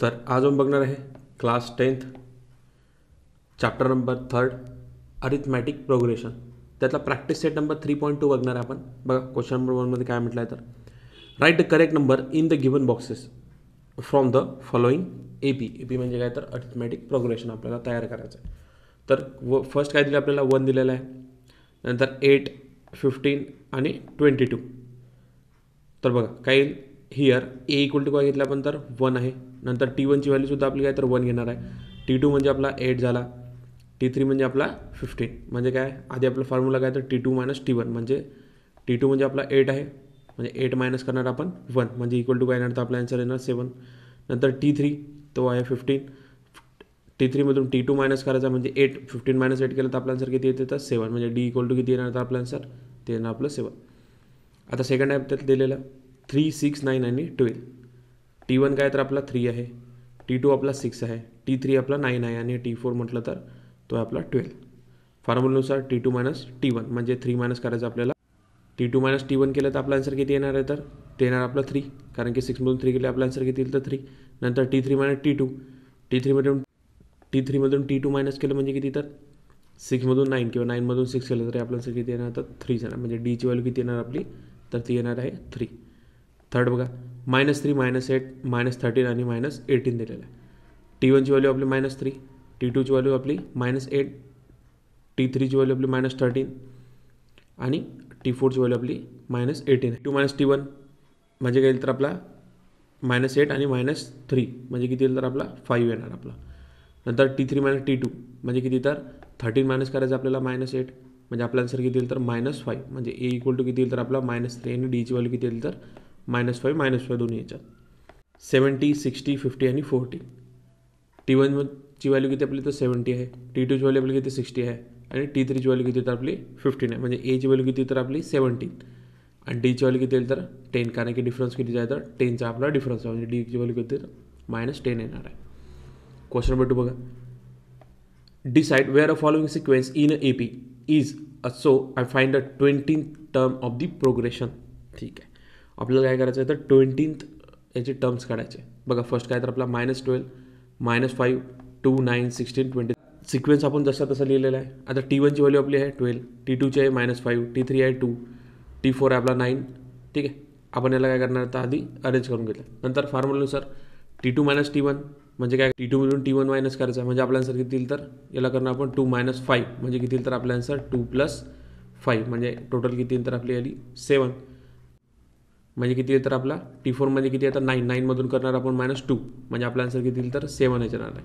तर आज आपण बघणार आहे class 10th chapter number 3 arithmetic progression, त्यातला प्रॅक्टिस सेट नंबर 3.2 बघणार आहे आपण. बघा क्वेश्चन नंबर 1मध्ये काय म्हटलं आहे तर write the correct number in the given boxes from the following A P म्हणजे काय तर अरिथमॅटिक प्रोग्रेशन आपल्याला तयार करायचं आहे. तर फर्स्ट काय दिलं आपल्याला 1 दिलेलं आहे, नंतर 8, 15 आणि 22. तर बघा काय येईल हिअर ए इक्वल टू काय घेतलं आपण तर 1 आहे, नंतर T1ची व्हॅल्यूसुद्धा आपली काय तर 1 घेणार आहे. T2 म्हणजे आपला 8 झाला, T3 म्हणजे आपला 15. म्हणजे काय आधी आपला फॉर्म्युला काय तर T2 मायनस T1 म्हणजे T2 म्हणजे आपला 8 आहे, म्हणजे 8 मायनस करणार आपण 1 म्हणजे इक्वल टू काय येणार तर आपला आन्सर येणार 7. नंतर T3 तो आहे 15, T3मधून T2 मायनस करायचा म्हणजे 8, 15 मायनस 8 केलं तर आपला आन्सर किती येते तर 7 म्हणजे D इक्वल टू किती येणार तर आपला आन्सर ते येणार आपलं 7. आता सेकंड आहे त्यात दिलेलं 3, 6, 9 आणि 12. T1 काय तर आपला 3 आहे, T2 आपला 6 आहे, T3 आपला 9 आहे आणि T4 म्हटलं तर तो आहे आपला 12. फॉर्म्युलानुसार T2 मायनस T1 म्हणजे 3 मायनस करायचं आपल्याला. T2 मायनस T1 केलं तर आपला आन्सर किती येणार आहे तर ते येणार आपलं 3, कारण की 6मधून 3 केलं आपला आन्सर किती येईल तर 3. नंतर T3 minus T2, T3मधून T2 minus केलं म्हणजे किती तर 6मधून 9 किंवा 9मधून 6 केलं तरी आपला आन्सर किती येणार तर 3 येणार, म्हणजे Dची व्हॅल्यू किती येणार आपली तर ती येणार आहे 3. थर्ड बघा -3, -8, -13 आणि -18 दिलेलं आहे. T1ची व्हॅल्यू आपली -3, T2ची व्हॅल्यू आपली -8, T3ची व्हॅल्यू आपली -13 आणि T4ची व्हॅल्यू आपली -18 आहे. 2 मायनस T1 म्हणजे काय येईल तर आपला -8 आणि -3 म्हणजे किती येईल तर आपला 5 येणार आपला. नंतर T3 मायनस T2 म्हणजे किती तर 13 मायनस करायचं आपल्याला -8 म्हणजे आपला आन्सर किती येईल तर -5 म्हणजे ए इक्वल टू किती येईल तर आपला -3 आणि डीची व्हॅल्यू किती येईल तर -5 दोन्ही याच्यात. 70, 60, 50 आणि 40. T1ची व्हॅल्यू किती आपली तर 70 आहे, T2ची व्हॅल्यू आपली किती 60 आहे आणि T3ची व्हॅल्यू किती तर आपली 15 आहे, म्हणजे एची व्हॅल्यू किती तर आपली 17 आणि डीची व्हॅल्यू किती येईल तर 10, कारण की डिफरन्स किती आहे तर 10चा आपला डिफरन्स आहे, म्हणजे डीची व्हॅल्यू किती तर -10 येणार आहे. क्वेश्चन नंबर 2 बघा, decide whether a following sequence in a AP is so I find the 20th term of the progression. ठीक आहे, आपल्याला काय करायचं आहे तर 20th याचे टर्म्स काढायचे. बघा फर्स्ट काय तर आपला -12, -5, 2, 9, 16, 20 सिक्वेन्स आपण जसा तसा लिहिलेला आहे. आता T1ची व्हॅल्यू आपली आहे 12, T2ची आहे -5, T3 आहे 2, T4 आहे आपला 9. ठीक आहे, आपण याला काय करणार तर आधी अरेंज करून घेतलं. नंतर फॉर्म्युलानुसार T2 मायनस T1 म्हणजे काय T2मधून T1 मायनस करायचा म्हणजे आपला आन्सर किती येईल तर याला करणार आपण 2 - 5 म्हणजे किती येईल तर आपला आन्सर 2 + 5 म्हणजे टोटल किती येईल तर आपली आली 7 म्हणजे किती येईल तर आपला T4 म्हणजे किती आहे तर 9, 9मधून करणार आपण -2 म्हणजे आपला आन्सर किती येईल तर 7 येणार आहे.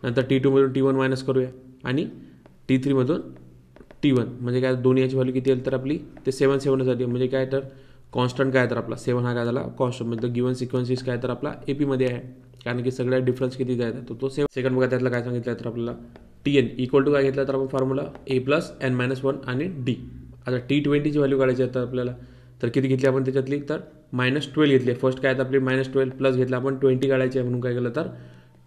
नंतर T2मधून T1 मायनस करूया आणि T3मधून T1 म्हणजे काय दोन्ही याची व्हॅल्यू किती येईल तर आपली ते 7 साठी म्हणजे काय तर कॉन्स्टंट काय तर आपला 7 हा काय झाला कॉन्स्टंट, म्हणजे गिवन सिक्वेन्सिस काय तर आपला एपीमध्ये आहे, कारण की सगळ्या डिफरन्स किती जायचा तो 7. सेकंड बघा त्यातलं काय सांगितलं तर आपल्याला TN इक्वल टू काय घेतलं तर आपण फॉर्म्युला A + n-1 आणि D. आता T20ची व्हॅल्यू काढायची आहे तर आपल्याला तर किती घेतली आपण त्याच्यातली तर -12 घेतली. फर्स्ट काय तर आपली -12 प्लस घेतला आपण 20 काढायची आहे म्हणून काय केलं तर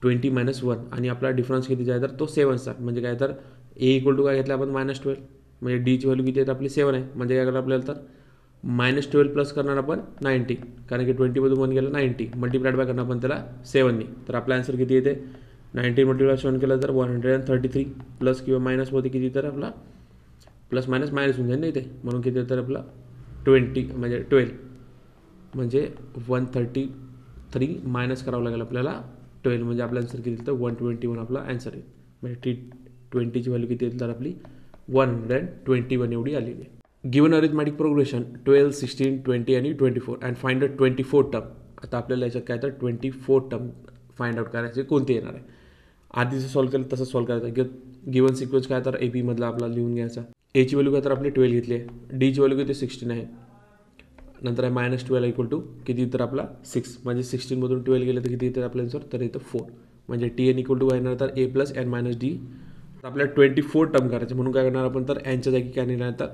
20 - 1 आणि आपला डिफरन्स किती आहे तर तो 7चा, म्हणजे काय तर A इक्वल टू काय घेतला आपण -12 म्हणजे डीची व्हॅल्यू किती आहे तर आपली 7 आहे, म्हणजे काय करणार आपल्याला तर -12 प्लस करणार आपण 90, कारण की 20मधून 1 गेलं 90 मल्टिप्लाइड बाय करणार आपण त्याला 7ने, तर आपला आन्सर किती येते 90 मल्टिप्लाय 7 केलं तर 133 प्लस किंवा मायनसमध्ये किती तर आपला प्लस मायनस होऊन जाईल ना इथे, म्हणून किती तर आपला 20 म्हणजे 12 म्हणजे 133 मायनस करावं लागेल आपल्याला 12 म्हणजे आपला आन्सर किती तर 121 आपला आन्सर येईल. म्हणजे T20ची व्हॅल्यू किती येईल तर आपली 121 एवढी आलेली आहे. गिवन अरिथमॅटिक प्रोग्रेशन 12, 16, 20 आणि 24 अँड फाइंड द 24 टर्म. आता आपल्याला याच्यात काय तर 24 टर्म फाइंड आउट करायचे कोणते येणार आहे. आधी जसं सॉल्व्ह केलं तसं सॉल्व्ह करायचं. गिवन सिक्वेन्स काय तर AP मधला आपला लिहून घ्यायचा. एची व्हॅल्यू काय तर आपली 12 घेतली आहे, डीची व्हॅल्यू किती 16 आहे, नंतर आहे -12 इक्वल टू किती तर आपला 6 म्हणजे 16मधून 12 गेलं तर किती तर आपल्या आन्सर तर इथं 4 म्हणजे TN इक्वल टू काय येणार तर A + n-D. आपल्याला 24 टर्म करायचे म्हणून काय करणार आपण तर यांच्या जागी काय लिहिणार तर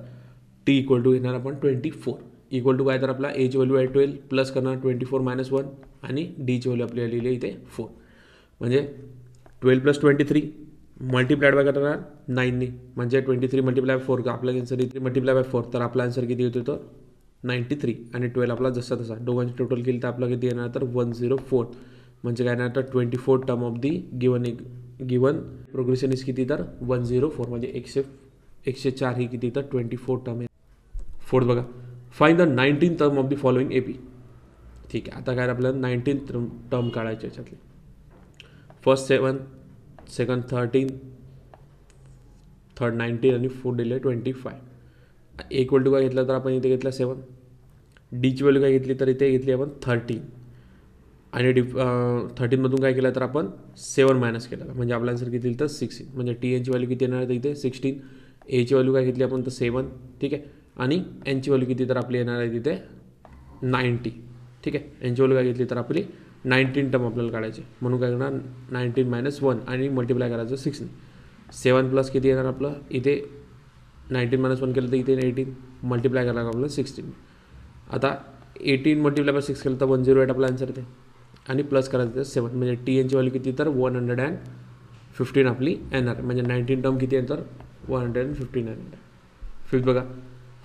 T इक्वल टू घेणार आपण 24 इक्वल टू काय तर आपला एची व्हॅल्यू आहे 12 प्लस करणार 24 - 1 आणि डीची व्हॅल्यू आपल्याला लिहिली आहे इथे 4 म्हणजे 12 + 23 मल्टिप्लाइड बाय करणार 9ने म्हणजे 23 मल्टिप्लाय 4 का आपला आन्सर 3 मल्टिप्लाय बाय 4 तर आपला आन्सर किती येतो तर 93 आणि 12 आपला जसा तसा दोघांची टोटल केली तर आपला किती येणार तर 104 म्हणजे काय येणार तर 24 term of the given progression is किती तर 104 म्हणजे 104 ही किती तर 24 टर्म आहे. फोर्थ बघा, find the 19 term of the following AP. ठीक आहे, आता काय आपल्याला 19 टर्म काढायचे याच्यातले. फर्स्ट 7, सेकंड 13, थर्ड 19 आणि फोर्थ दिले 25. इक्वल टू काय घेतला तर आपण इथे घेतला 7. डीची व्हॅल्यू काय घेतली तर इथे घेतली आपण 13 आणि 13मधून काय केलं तर आपण 7 मायनस केलं म्हणजे आपला आन्सर किती तर 16. म्हणजे TNची व्हॅल्यू किती येणार आहे इथे 16. एची व्हॅल्यू काय घेतली आपण तर 7. ठीक आहे, आणि एनची व्हॅल्यू किती तर आपली येणार आहे तिथे 90. ठीक आहे, एनची व्हॅल्यू काय घेतली तर आपली 19 टर्म आपल्याला काढायचे. म्हणून काय करणार 19 - 1 आणि मल्टिप्लाय करायचं 6ने. 7 प्लस किती येणार आपलं इथे 19 - 1 केलं तर इथे 18 मल्टिप्लाय करायला आपलं 16. आता 18 मल्टिप्लाय बाय 6 केलं तर 108 आपला आन्सर येते आणि प्लस करायचं 7 म्हणजे TNची व्हॅल्यू किती तर 115 आपली येणार. म्हणजे 19 टर्म किती आहे तर 115 येणार. फिफ्थ बघा,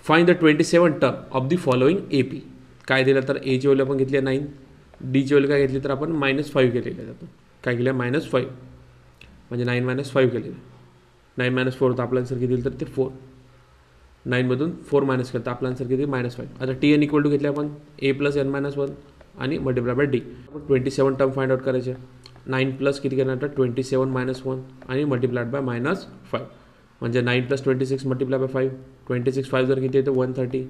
find the 27 term of the following AP. काय दिलं तर एची व्हॅल्यू आपण घेतली आहे 9. डीची व्हॅल्यू काय घेतली तर आपण -5 केलेलं आहे. जातं काय केलं -5 म्हणजे 9 - 5 केलेलं. 9 - 4 तर आपला आन्सर किती तर ते 4. 9मधून 4 मायनस केलं तर आपला आन्सर किती -5. आता TN इक्वल टू घेतले आपण A + n - 1 आणि multiply by D. 27 term find out करायचे. 9 प्लस किती करणार तर 27 - 1 आणि मल्टिप्लायड बाय -5 म्हणजे 9 + 26 मल्टिप्लाय बाय 5. 26 5 जर किती येतं 130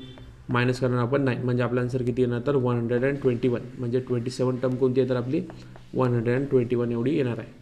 मायनस करणार आपण 9 म्हणजे आपला आन्सर किती येणार तर 121. म्हणजे 27 टर्म कोणती आहे तर आपली 121 एवढी येणार आहे.